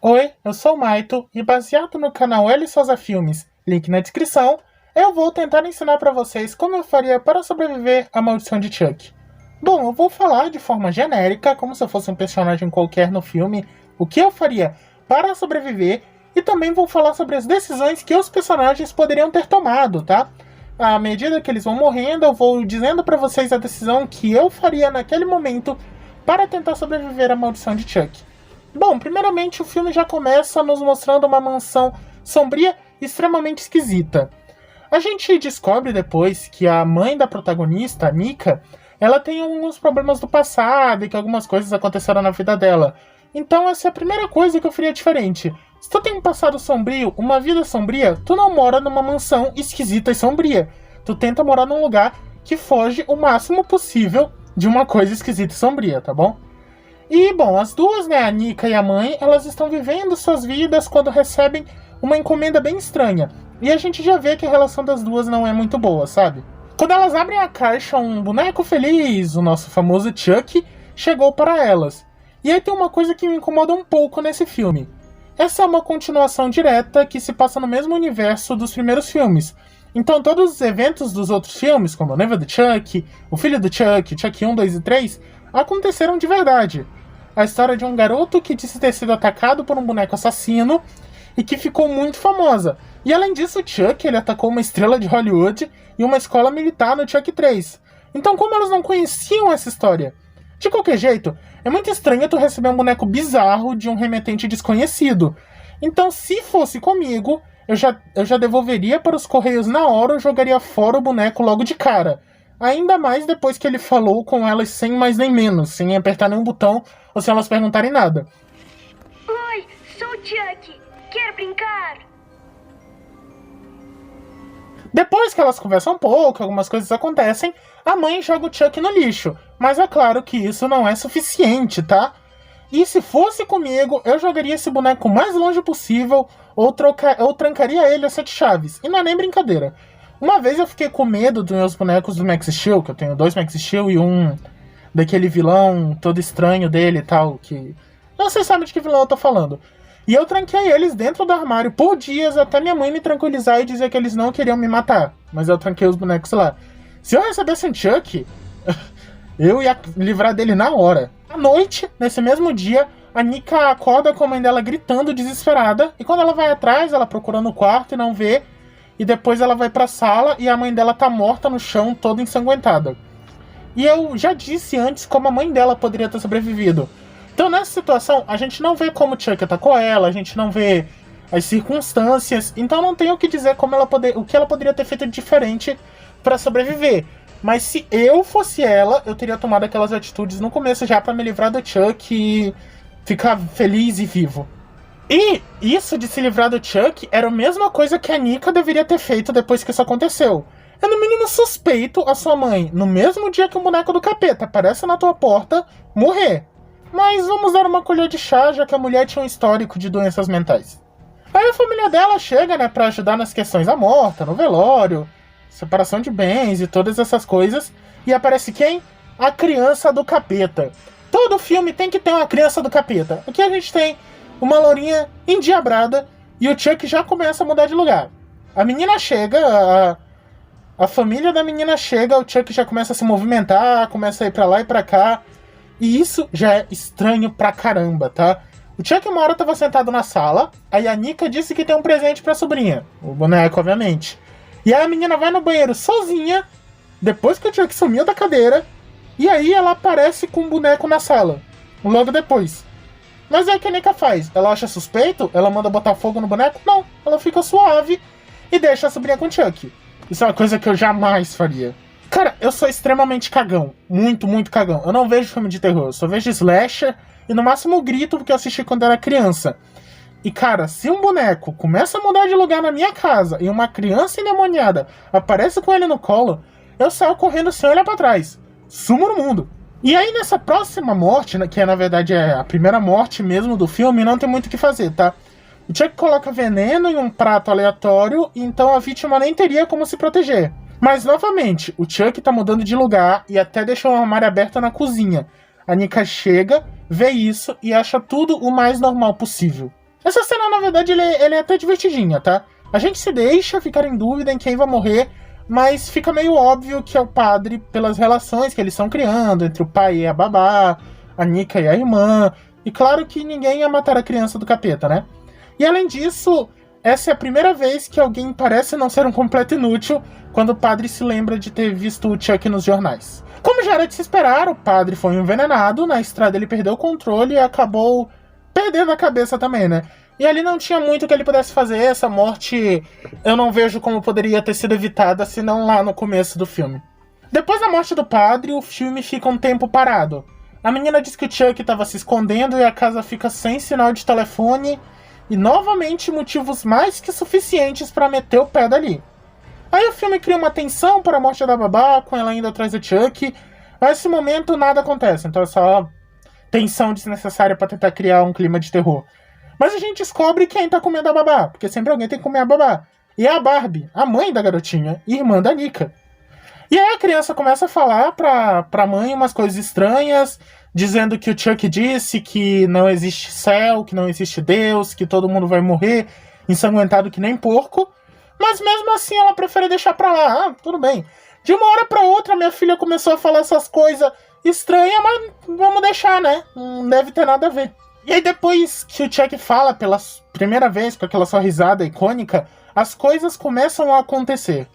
Oi, eu sou o Maito e baseado no canal L Souza Filmes, link na descrição, eu vou tentar ensinar para vocês como eu faria para sobreviver à maldição de Chuck. Bom, eu vou falar de forma genérica, como se eu fosse um personagem qualquer no filme, o que eu faria para sobreviver e também vou falar sobre as decisões que os personagens poderiam ter tomado, tá? À medida que eles vão morrendo, eu vou dizendo para vocês a decisão que eu faria naquele momento para tentar sobreviver à maldição de Chuck. Bom, primeiramente o filme já começa nos mostrando uma mansão sombria e extremamente esquisita. A gente descobre depois que a mãe da protagonista, a Nika, ela tem alguns problemas do passado e que algumas coisas aconteceram na vida dela. Então essa é a primeira coisa que eu faria diferente. Se tu tem um passado sombrio, uma vida sombria, tu não mora numa mansão esquisita e sombria. Tu tenta morar num lugar que foge o máximo possível de uma coisa esquisita e sombria, tá bom? E, bom, as duas, né, a Nika e a mãe, elas estão vivendo suas vidas quando recebem uma encomenda bem estranha. E a gente já vê que a relação das duas não é muito boa, sabe? Quando elas abrem a caixa, um boneco feliz, o nosso famoso Chuck, chegou para elas. E aí tem uma coisa que me incomoda um pouco nesse filme. Essa é uma continuação direta que se passa no mesmo universo dos primeiros filmes. Então todos os eventos dos outros filmes, como o noivo do Chuck, o filho do Chuck, Chuck 1, 2 e 3, aconteceram de verdade. A história de um garoto que disse ter sido atacado por um boneco assassino e que ficou muito famosa. E além disso, Chuck ele atacou uma estrela de Hollywood e uma escola militar no Chuck 3. Então como elas não conheciam essa história? De qualquer jeito, é muito estranho tu receber um boneco bizarro de um remetente desconhecido. Então se fosse comigo, eu já devolveria para os correios na hora ou jogaria fora o boneco logo de cara. Ainda mais depois que ele falou com elas sem mais nem menos, sem apertar nenhum botão ou sem elas perguntarem nada. Oi, sou o Chuck. Quer brincar? Depois que elas conversam um pouco, algumas coisas acontecem, a mãe joga o Chuck no lixo. Mas é claro que isso não é suficiente, tá? E se fosse comigo, eu jogaria esse boneco o mais longe possível ou trancaria ele a 7 chaves. E não é nem brincadeira. Uma vez eu fiquei com medo dos meus bonecos do Max Steel, que eu tenho 2 Max Steel e um daquele vilão todo estranho dele e tal, que... Não sei se sabe de que vilão eu tô falando. E eu tranquei eles dentro do armário por dias até minha mãe me tranquilizar e dizer que eles não queriam me matar. Mas eu tranquei os bonecos lá. Se eu recebesse um Chuck, eu ia livrar dele na hora. À noite, nesse mesmo dia, a Nika acorda com a mãe dela gritando desesperada. E quando ela vai atrás, ela procura no quarto e não vê. E depois ela vai pra sala e a mãe dela tá morta no chão, toda ensanguentada. E eu já disse antes como a mãe dela poderia ter sobrevivido. Então nessa situação, a gente não vê como o Chuck atacou ela, a gente não vê as circunstâncias. Então não tem o que dizer o que ela poderia ter feito de diferente pra sobreviver. Mas se eu fosse ela, eu teria tomado aquelas atitudes no começo já pra me livrar do Chuck e ficar feliz e vivo. E isso de se livrar do Chuck era a mesma coisa que a Nika deveria ter feito depois que isso aconteceu. É no mínimo suspeito a sua mãe, no mesmo dia que um boneco do capeta aparece na tua porta, morrer. Mas vamos dar uma colher de chá, já que a mulher tinha um histórico de doenças mentais. Aí a família dela chega, né, pra ajudar nas questões da morta, no velório, separação de bens e todas essas coisas. E aparece quem? A criança do capeta. Todo filme tem que ter uma criança do capeta. Aqui a gente tem uma lourinha endiabrada e o Chuck já começa a mudar de lugar. A menina chega, a família da menina chega, o Chuck já começa a se movimentar, começa a ir pra lá e pra cá. E isso já é estranho pra caramba, tá? O Chuck uma hora tava sentado na sala, aí a Nika disse que tem um presente pra sobrinha. O boneco, obviamente. E aí a menina vai no banheiro sozinha, depois que o Chuck sumiu da cadeira, e aí ela aparece com um boneco na sala, logo depois. Mas aí o que a Nika faz? Ela acha suspeito? Ela manda botar fogo no boneco? Não, ela fica suave e deixa a sobrinha com o Chuck. Isso é uma coisa que eu jamais faria. Cara, eu sou extremamente cagão. Muito, muito cagão. Eu não vejo filme de terror, eu só vejo slasher e no máximo grito porque eu assisti quando era criança. E cara, se um boneco começa a mudar de lugar na minha casa e uma criança endemoniada aparece com ele no colo, eu saio correndo sem olhar pra trás. Sumo no mundo. E aí nessa próxima morte, que na verdade é a primeira morte mesmo do filme, não tem muito o que fazer, tá? O Chuck coloca veneno em um prato aleatório, então a vítima nem teria como se proteger. Mas novamente, o Chuck tá mudando de lugar e até deixou um armário aberto na cozinha. A Nika chega, vê isso e acha tudo o mais normal possível. Essa cena, na verdade, ele é até divertidinha, tá? A gente se deixa ficar em dúvida em quem vai morrer, mas fica meio óbvio que é o padre pelas relações que eles estão criando entre o pai e a babá, a Nika e a irmã. E claro que ninguém ia matar a criança do capeta, né? E além disso, essa é a primeira vez que alguém parece não ser um completo inútil quando o padre se lembra de ter visto o Chuck nos jornais. Como já era de se esperar, o padre foi envenenado, na estrada ele perdeu o controle e acabou perdendo a cabeça também, né? E ali não tinha muito que ele pudesse fazer. Essa morte eu não vejo como poderia ter sido evitada, senão lá no começo do filme. Depois da morte do padre, o filme fica um tempo parado. A menina diz que o Chuck estava se escondendo e a casa fica sem sinal de telefone. E novamente motivos mais que suficientes para meter o pé dali. Aí o filme cria uma tensão para a morte da babá, com ela indo atrás do Chuck. Nesse momento nada acontece, então é só tensão desnecessária para tentar criar um clima de terror. Mas a gente descobre quem tá comendo a babá, porque sempre alguém tem que comer a babá. E é a Barbie, a mãe da garotinha, irmã da Nika. E aí a criança começa a falar pra mãe umas coisas estranhas, dizendo que o Chuck disse que não existe céu, que não existe Deus, que todo mundo vai morrer ensanguentado que nem porco. Mas mesmo assim ela prefere deixar pra lá. Ah, tudo bem. De uma hora pra outra minha filha começou a falar essas coisas estranhas, mas vamos deixar, né? Não deve ter nada a ver. E aí depois que o Chuck fala pela primeira vez, com aquela sua risada icônica, as coisas começam a acontecer.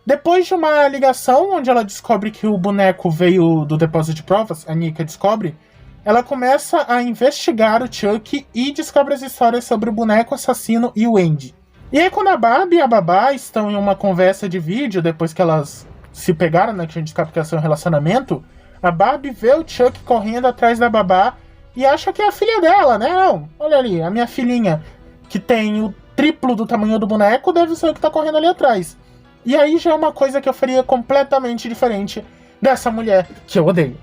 Depois de uma ligação, onde ela descobre que o boneco veio do depósito de provas, a Nika descobre, ela começa a investigar o Chuck e descobre as histórias sobre o boneco assassino e o Andy. E aí quando a Barbie e a babá estão em uma conversa de vídeo, depois que elas se pegaram, né, que a gente descobre que é um relacionamento, a Barbie vê o Chuck correndo atrás da babá e acha que é a filha dela, né? Não, olha ali, a minha filhinha, que tem o triplo do tamanho do boneco, deve ser o que tá correndo ali atrás. E aí já é uma coisa que eu faria completamente diferente dessa mulher que eu odeio.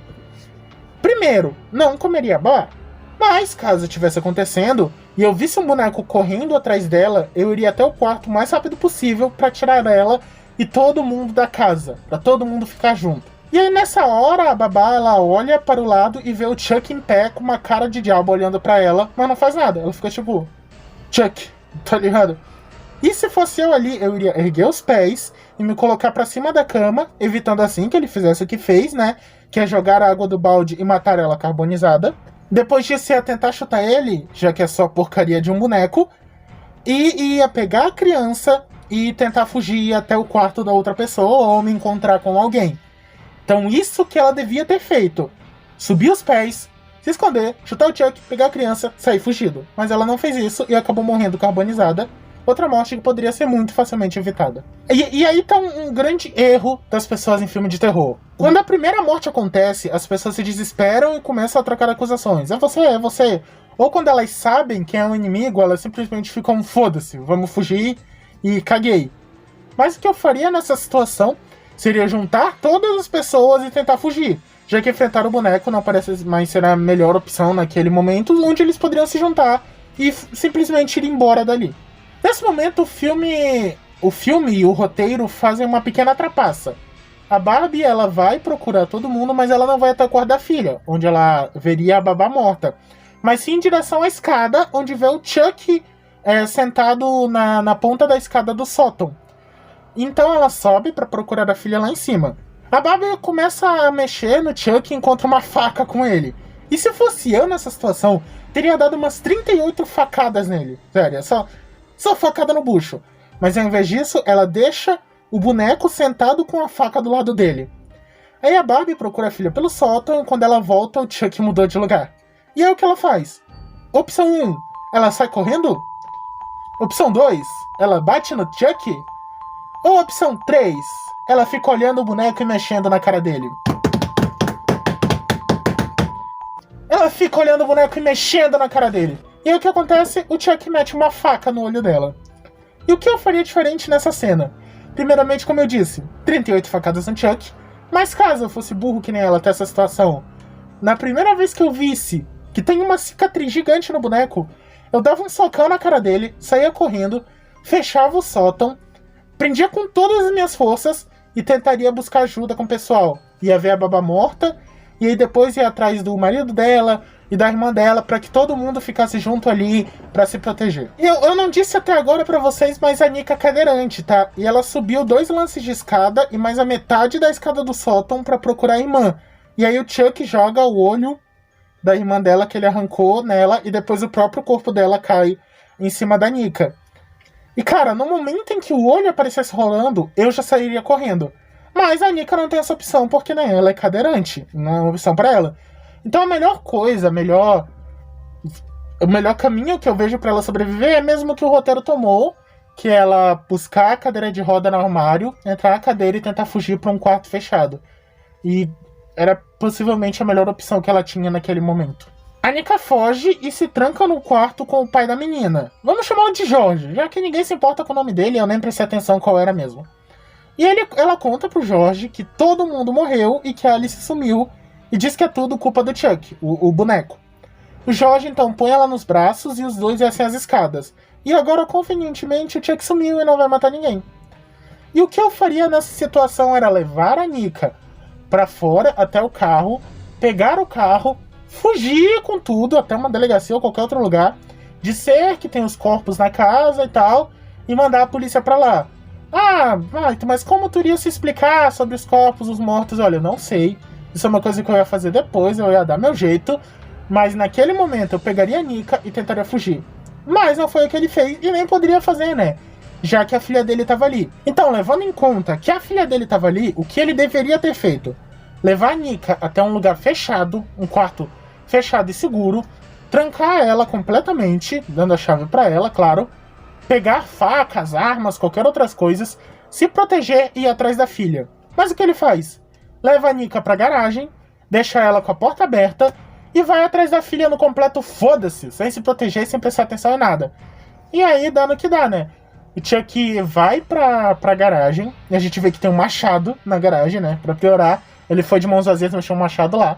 Primeiro, não comeria a babá. Mas, caso estivesse acontecendo e eu visse um boneco correndo atrás dela, eu iria até o quarto o mais rápido possível pra tirar ela e todo mundo da casa, pra todo mundo ficar junto. E aí nessa hora a babá ela olha para o lado e vê o Chuck em pé com uma cara de diabo olhando pra ela, mas não faz nada. Ela fica tipo, Chuck, tá ligado? E se fosse eu ali, eu iria erguer os pés e me colocar pra cima da cama, evitando assim que ele fizesse o que fez, né? Que é jogar a água do balde e matar ela carbonizada. Depois disso ia tentar chutar ele, já que é só porcaria de um boneco, e ia pegar a criança e tentar fugir até o quarto da outra pessoa ou me encontrar com alguém. Então isso que ela devia ter feito. Subir os pés, se esconder, chutar o Chuck, pegar a criança, sair fugido. Mas ela não fez isso e acabou morrendo carbonizada. Outra morte que poderia ser muito facilmente evitada. E aí tá um grande erro das pessoas em filme de terror. Quando a primeira morte acontece, as pessoas se desesperam e começam a trocar acusações. É você, é você. Ou quando elas sabem quem é o inimigo, elas simplesmente ficam, foda-se, vamos fugir e caguei. Mas o que eu faria nessa situação seria juntar todas as pessoas e tentar fugir. Já que enfrentar o boneco não parece mais ser a melhor opção naquele momento, onde eles poderiam se juntar e simplesmente ir embora dali. Nesse momento, o filme e o roteiro fazem uma pequena trapaça. A Barbie ela vai procurar todo mundo, mas ela não vai até o quarto da filha, onde ela veria a babá morta. Mas sim em direção à escada, onde vê o Chuck sentado na ponta da escada do sótão. Então ela sobe para procurar a filha lá em cima. A Barbie começa a mexer no Chuck e encontra uma faca com ele. E se fosse eu nessa situação, teria dado umas 38 facadas nele. Sério, só facada no bucho. Mas ao invés disso, ela deixa o boneco sentado com a faca do lado dele. Aí a Barbie procura a filha pelo sótão e quando ela volta, o Chuck mudou de lugar. E aí o que ela faz? Opção 1, ela sai correndo? Opção 2, ela bate no Chuck? Ou opção 3, ela fica olhando o boneco e mexendo na cara dele? Ela fica olhando o boneco e mexendo na cara dele. E aí o que acontece? O Chuck mete uma faca no olho dela. E o que eu faria diferente nessa cena? Primeiramente, como eu disse, 38 facadas no Chuck. Mas caso eu fosse burro que nem ela até essa situação, na primeira vez que eu visse que tem uma cicatriz gigante no boneco, eu dava um socão na cara dele, saía correndo, fechava o sótão, prendia com todas as minhas forças e tentaria buscar ajuda com o pessoal. Ia ver a babá morta, e aí depois ia atrás do marido dela, e da irmã dela, pra que todo mundo ficasse junto ali pra se proteger. E eu não disse até agora pra vocês, mas a Nika é cadeirante, tá? E ela subiu 2 lances de escada e mais a metade da escada do sótão pra procurar a irmã. E aí o Chuck joga o olho da irmã dela que ele arrancou nela e depois o próprio corpo dela cai em cima da Nika. E cara, no momento em que o olho aparecesse rolando, eu já sairia correndo. Mas a Nika não tem essa opção, porque né, ela é cadeirante, não é uma opção pra ela. Então a melhor coisa, o melhor caminho que eu vejo pra ela sobreviver é mesmo que o roteiro tomou, que é ela buscar a cadeira de roda no armário, entrar na cadeira e tentar fugir pra um quarto fechado. E era possivelmente a melhor opção que ela tinha naquele momento. A Nika foge e se tranca no quarto com o pai da menina. Vamos chamá-lo de Jorge, já que ninguém se importa com o nome dele, eu nem prestei atenção qual era mesmo. E ela conta pro Jorge que todo mundo morreu e que a Alice sumiu, e diz que é tudo culpa do Chuck, o boneco. O Jorge então põe ela nos braços e os dois descem as escadas. E agora, convenientemente, o Chuck sumiu e não vai matar ninguém. E o que eu faria nessa situação era levar a Nika pra fora até o carro, pegar o carro, fugir com tudo até uma delegacia ou qualquer outro lugar, dizer que tem os corpos na casa e tal, e mandar a polícia pra lá. Mas como tu iria se explicar sobre os corpos, os mortos? Olha, eu não sei. Isso é uma coisa que eu ia fazer depois, eu ia dar meu jeito. Mas naquele momento eu pegaria a Nika e tentaria fugir. Mas não foi o que ele fez e nem poderia fazer, né? Já que a filha dele estava ali. Então, levando em conta que a filha dele estava ali, o que ele deveria ter feito? Levar a Nika até um lugar fechado, um quarto fechado e seguro, trancar ela completamente, dando a chave para ela, claro, pegar facas, armas, qualquer outras coisas, se proteger e ir atrás da filha. Mas o que ele faz? Leva a Nika pra garagem, deixa ela com a porta aberta e vai atrás da filha no completo foda-se, sem se proteger e sem prestar atenção em nada. E aí dá no que dá, né? O Chuck vai pra garagem, e a gente vê que tem um machado na garagem, né? Pra piorar, ele foi de mãos vazias, mas tinha um machado lá.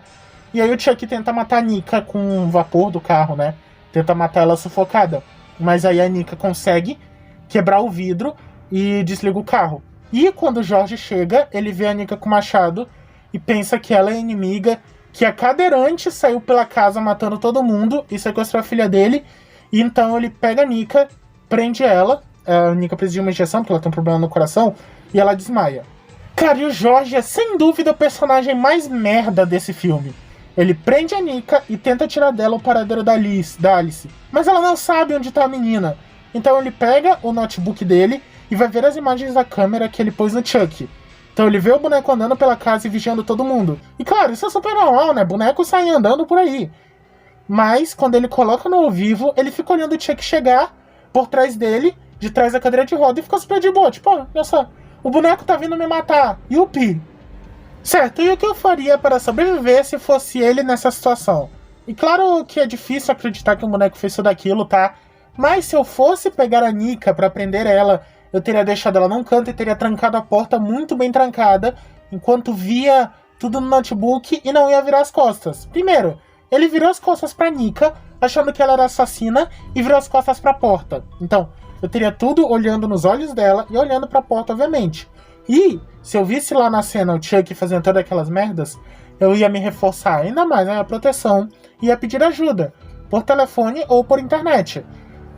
E aí o Chuck tenta matar a Nika com o vapor do carro, né? Tenta matar ela sufocada. Mas aí a Nika consegue quebrar o vidro e desliga o carro. E quando o Jorge chega, ele vê a Nika com o machado e pensa que ela é inimiga, que a cadeirante saiu pela casa matando todo mundo e sequestrou a filha dele. E então ele pega a Nika, prende ela. A Nika precisa de uma injeção porque ela tem um problema no coração e ela desmaia. Cara, e o Jorge é sem dúvida o personagem mais merda desse filme. Ele prende a Nika e tenta tirar dela o paradeiro da Alice. Mas ela não sabe onde tá a menina. Então ele pega o notebook dele e vai ver as imagens da câmera que ele pôs no Chuck. Então ele vê o boneco andando pela casa e vigiando todo mundo. E claro, isso é super normal, né? Boneco sai andando por aí. Mas quando ele coloca no ao vivo, ele fica olhando o Chuck chegar por trás dele, de trás da cadeira de roda, e fica super de boa. Tipo, olha só, o boneco tá vindo me matar. Yupi! Certo, e o que eu faria para sobreviver se fosse ele nessa situação? E claro que é difícil acreditar que um boneco fez tudo aquilo, tá? Mas se eu fosse pegar a Nika pra prender ela, eu teria deixado ela num canto e teria trancado a porta muito bem trancada, enquanto via tudo no notebook e não ia virar as costas. Primeiro, ele virou as costas pra Nika, achando que ela era assassina, e virou as costas pra porta. Então, eu teria tudo olhando nos olhos dela e olhando pra porta, obviamente. E, se eu visse lá na cena o Chuck fazendo todas aquelas merdas, eu ia me reforçar ainda mais na minha proteção e ia pedir ajuda, por telefone ou por internet.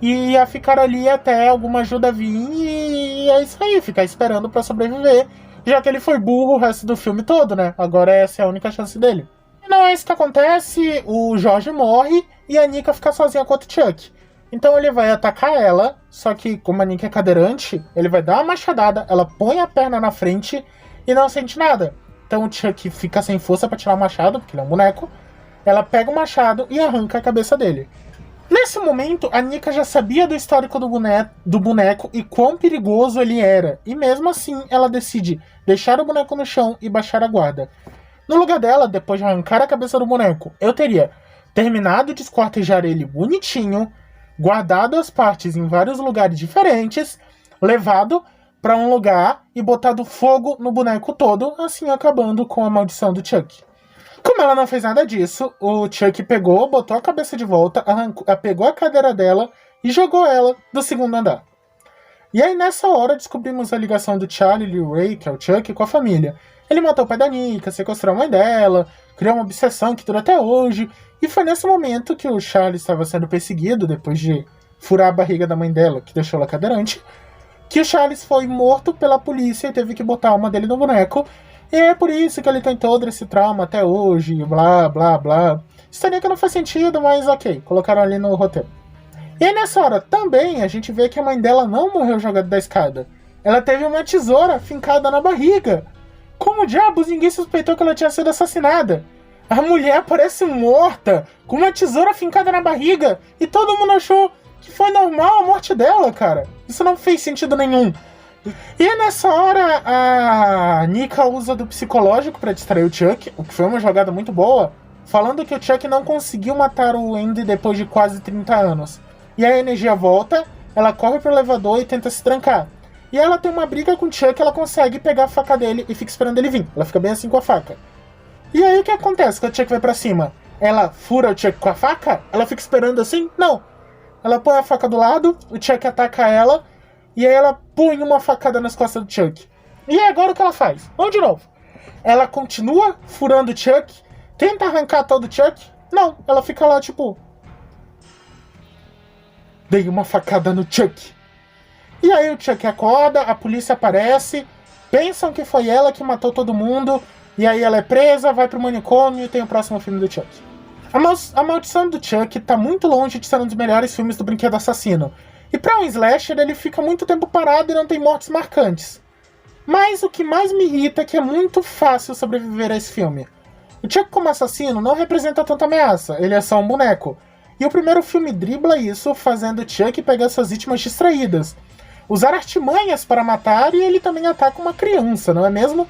E ia ficar ali até alguma ajuda vir e é isso aí, ficar esperando pra sobreviver, já que ele foi burro o resto do filme todo, né? Agora essa é a única chance dele. E não é isso que acontece, o Jorge morre e a Nika fica sozinha contra o Chuck. Então ele vai atacar ela, só que como a Nika é cadeirante, ele vai dar uma machadada, ela põe a perna na frente e não sente nada. Então o Chuck fica sem força pra tirar o machado, porque ele é um boneco. Ela pega o machado e arranca a cabeça dele. Nesse momento, a Nika já sabia do histórico do boneco e quão perigoso ele era. E mesmo assim, ela decide deixar o boneco no chão e baixar a guarda. No lugar dela, depois de arrancar a cabeça do boneco, eu teria terminado de esquartejar ele bonitinho, guardado as partes em vários lugares diferentes, levado para um lugar e botado fogo no boneco todo, assim acabando com a maldição do Chuck. Como ela não fez nada disso, o Chuck pegou, botou a cabeça de volta, pegou a cadeira dela e jogou ela do segundo andar. E aí nessa hora descobrimos a ligação do Charlie Lee Ray, que é o Chuck, com a família. Ele matou o pai da Nika, sequestrou a mãe dela, criou uma obsessão que dura até hoje. E foi nesse momento que o Charlie estava sendo perseguido, depois de furar a barriga da mãe dela, que deixou ela cadeirante, que o Charles foi morto pela polícia e teve que botar a alma dele no boneco. E é por isso que ele tem todo esse trauma até hoje, blá, blá, blá. História que não faz sentido, mas ok, colocaram ali no roteiro. E aí nessa hora também a gente vê que a mãe dela não morreu jogada da escada. Ela teve uma tesoura fincada na barriga. Como diabos ninguém suspeitou que ela tinha sido assassinada? A mulher aparece morta, com uma tesoura fincada na barriga, e todo mundo achou que foi normal a morte dela, cara. Isso não fez sentido nenhum. E é nessa hora a Nika usa do psicológico pra distrair o Chuck, o que foi uma jogada muito boa, falando que o Chuck não conseguiu matar o Andy depois de quase 30 anos. E a energia volta, ela corre pro elevador e tenta se trancar. E ela tem uma briga com o Chuck, ela consegue pegar a faca dele e fica esperando ele vir. Ela fica bem assim com a faca. E aí o que acontece quando o Chuck vai pra cima? Ela fura o Chuck com a faca? Ela fica esperando assim? Não. Ela põe a faca do lado, o Chuck ataca ela, e aí ela põe uma facada nas costas do Chuck. E aí agora o que ela faz? Vamos de novo. Ela continua furando o Chuck, tenta arrancar todo o Chuck. Não, ela fica lá tipo... Dei uma facada no Chuck. E aí o Chuck acorda, a polícia aparece, pensam que foi ela que matou todo mundo, e aí ela é presa, vai pro manicômio e tem o próximo filme do Chuck. A Maldição do Chuck tá muito longe de ser um dos melhores filmes do Brinquedo Assassino. E pra um slasher, ele fica muito tempo parado e não tem mortes marcantes. Mas o que mais me irrita é que é muito fácil sobreviver a esse filme. O Chuck como assassino não representa tanta ameaça, ele é só um boneco. E o primeiro filme dribla isso, fazendo o Chuck pegar suas vítimas distraídas, usar artimanhas para matar, e ele também ataca uma criança, não é mesmo?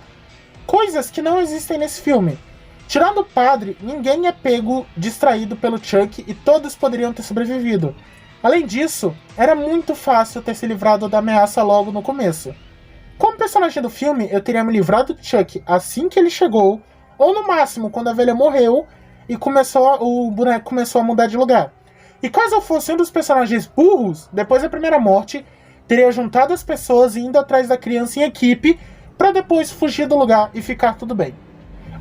Coisas que não existem nesse filme. Tirando o padre, ninguém é pego distraído pelo Chuck e todos poderiam ter sobrevivido. Além disso, era muito fácil ter se livrado da ameaça logo no começo. Como personagem do filme, eu teria me livrado do Chuck assim que ele chegou, ou no máximo quando a velha morreu e o boneco começou a mudar de lugar. E caso eu fosse um dos personagens burros, depois da primeira morte, teria juntado as pessoas e indo atrás da criança em equipe, pra depois fugir do lugar e ficar tudo bem.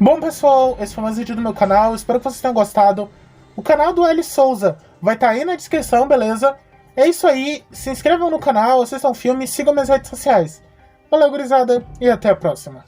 Bom pessoal, esse foi mais um vídeo do meu canal, espero que vocês tenham gostado. O canal do L Souza vai estar aí na descrição, beleza? É isso aí, se inscrevam no canal, assistam filme e sigam minhas redes sociais. Valeu gurizada e até a próxima.